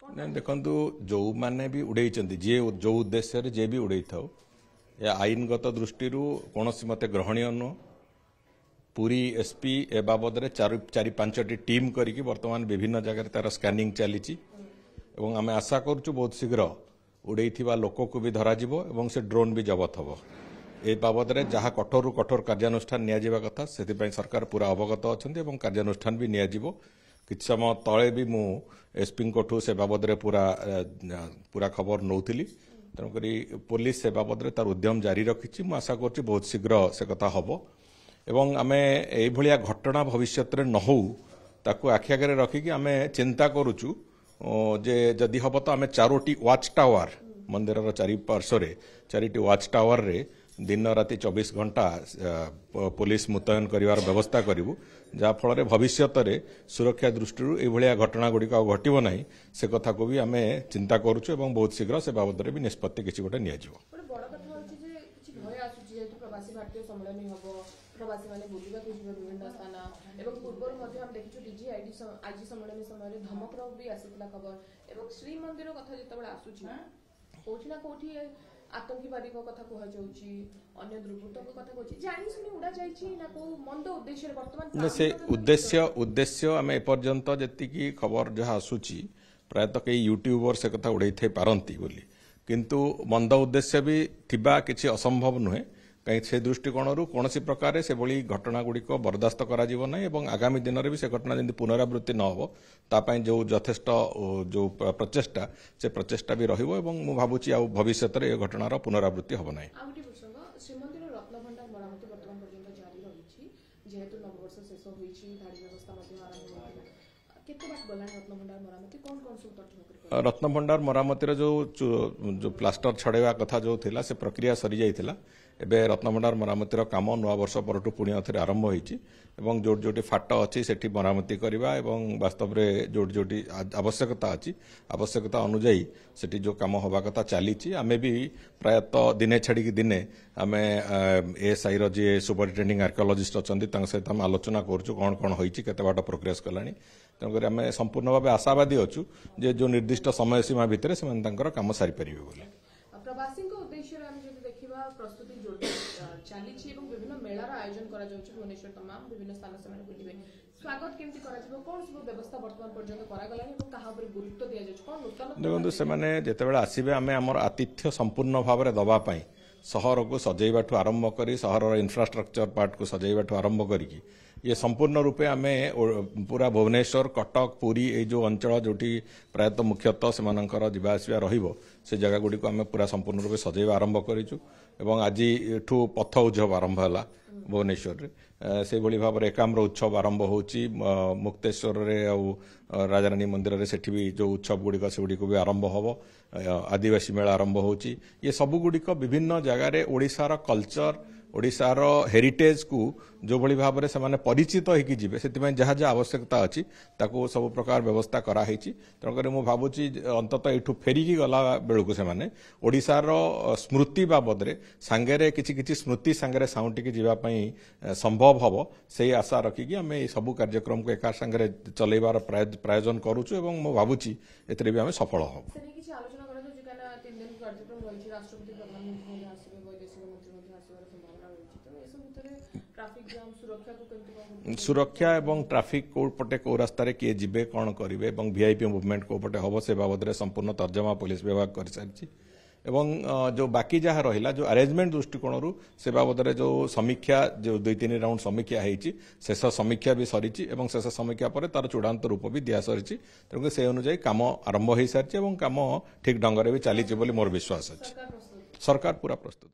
नहीं देखु जो मैंने भी उड़े जी जो उद्देश्य जे भी उड़े था या आईनगत दृष्टि कौन मत ग्रहणीय नुह पूरी एसपी ए बाबद में चारि पांचटी टीम करके बर्तमान विभिन्न जगह तार स्कैनिंग चली आम आशा करुँ बहुत शीघ्र उड़े लोक को भी धर से ड्रोन भी जबत हम ए बाबद में जहाँ कठोर कठोर कार्यानुष्ठान निया कथा से सरकार पूरा अवगत अच्छा कार्यानुष्ठान भी निया किछ समय तले भी मु एसपी ठू से बाबद में पूरा खबर नौली तेणुक पुलिस से बाबद में तार उद्यम जारी रखी आशा कर बहुत शीघ्र से कथा हम एवं आमे एभलिया घटना भविष्य न हो ताकू आखि आगे रखिकी आमे चिंता करुचु जे जदि हम तो आमे चारोटी वाच टावर मंदिर चारिपार्श्व चारिटी वाच टावर रे दिन राति 24 घंटा पुलिस मुतयन करिवार व्यवस्था करिवु जहाँ फल भविष्य सुरक्षा दृष्टि एभलिया घटना गुड़िक घटव ना से कथा को भी आमे चिंता करुचु एवं बहुत शीघ्र से बाबद में भी निष्पत्ति किसी गोटे नि प्रवासी माने बुलिबा को जिवे विभिन्न स्थान एवं पूर्व मध्ये हम देखिछु डीजी आईजी सम्मेलन समय धमकर भी आसीतला खबर एवं श्री मंदिर कथा जेतबेला आसुची कोठी ना कोठी आतंकवादी को कथा कहै जाउची अन्य दुर्बृत्त को कथा कहै जानी सुनी उडा जाईची ना को मंद उद्देश्य वर्तमान से उद्देश्य आम एपर्यंत जी खबर जहाँ आसूची प्रायतः कई यूट्यूबर से कथा उड़े थे पारंती बोली किंतु मंद उद्देश्य भी थिबा किछि असंभव नुहे कहीं से दृष्टिकोण कौन प्रकार से भली घटना गुड़िक बर्दास्त करा आगामी दिन में भी से घटना जमी पुनरावृत्ति न हो तापाई जो यथेष्ट जो प्रचेषा से प्रचेषा भी रही भावुची आ भविष्य में यह घटनार पुनरावृत्ति हम ना श्रीमंदिर रत्नभंडार मरामती बर्तमान पर्यंत जारी रही जेहेतु नववर्ष शेष होती गाड़ी व्यवस्था केते बात गला रत्नभंडार मरामती कौन कौन सब तथ्य रत्नभंडार मरामतीर जो प्लास्टर छड़ेवा कथा जो थिला से प्रक्रिया सरी जाइथिला एबे रत्नभंडार मरामतीर काम नुआ वर्ष परठू पुणी अथरे आरंभ होईची एवं जोटी जोटी फाट अच्छी सेठी मरामती करवा एवं वास्तव में जोटी जोटी आवश्यकता अच्छी आवश्यकता अनुजाई सेठी जो काम होबा कथा चली आमे भी प्रायतः दिने छाड़ी दिने आमे एएसआई रो जे सुपरिटेंडिंग आर्कियोलॉजिस्ट अच्छा सहित आम आलोचना करूँ कौन कौन होईची केते बाट प्रोग्रेस कलानी तेणुक आम संपूर्ण भाव आशावादी अच्छु जे जो निर्दिष्ट समय सीमा भितर से काम सारी पारिबे बोली प्रवासी उद्देश्य देखा प्रस्तुति चली विभिन्न मेलार आयोजन करा जाउछि भुवनेश्वर तमाम विभिन्न स्थान से बुलिबे स्वागत केमती करा जिवो कोन सब व्यवस्था वर्तमान पर्यंत करा गलानी एवं कहा पर गुरुत्व दिया जाउछि कोन नूतन देखंतु से माने जेतेबेला आसीबे आमे हमर आतिथ्य संपूर्ण भाव में दबा पाई सहर को सजैबाठू आरंभ करी सहर इंफ्रास्ट्रक्चर पार्ट को सजैबाठू आरंभ करी ये संपूर्ण रूपे आमे पूरा भुवनेश्वर कटक पुरी ये जो अंचल जोटी प्रायतः मुख्यतः से जावासवा से जगह गुड़ी को आम पूरा संपूर्ण रूपे सजैवा आरंभ करूँ एवं आज एठू पथ उत्सव आरंभ है भुवनेश्वर से भाव में एकाम्र उत्सव आरंभ होची मुक्तेश्वर राजारानी मंदिर में सेठी भी जो उत्सव गुड़िक से गुड़िक भी आरंभ हम आदिवासी मेला आरंभ होची ये सब गुड़िक विभिन्न जगार ओडिशार कल्चर ओडिशार हेरिटेज को जो भली भाव में से परिचित होगी जीवे से जहाँ जहाँ आवश्यकता अच्छी ताको सब प्रकार व्यवस्था कराई तेणुक मुझे भावुची अंततः यू फेरिकी गला बेलू से ओडिशार स्मृति बाबद में सांगेरे किछि स्मृति सांगेरे साउंटिकी जीवाई संभव हम से आशा रखिकी आम सब कार्यक्रम को एका सांगेरे चलैबार प्रायोजन करुचु एवं मु भावुची एतरे भी आम सफल हम सुरक्षा एवं ट्राफिक को पटे को रास्ता किए जीवे कौन करेंगे वीआईपी मूवमेंट को पटे हम से बाबद में संपूर्ण तर्जमा पुलिस विभाग कर सारी एवं जो बाकी जहाँ रहा जो अरेंजमेंट दृष्टिकोण से बाबद में जो समीक्षा जो 2-3 राउंड समीक्षा होती शेष समीक्षा भी सरी शेष समीक्षा पर तार चूड़ांत रूप भी दिया सरी तेणुक से अनुजाई काम आरंभ हो सारी काम ठीक ढंग से भी चली मोर विश्वास अच्छे सरकार पूरा प्रस्तुत।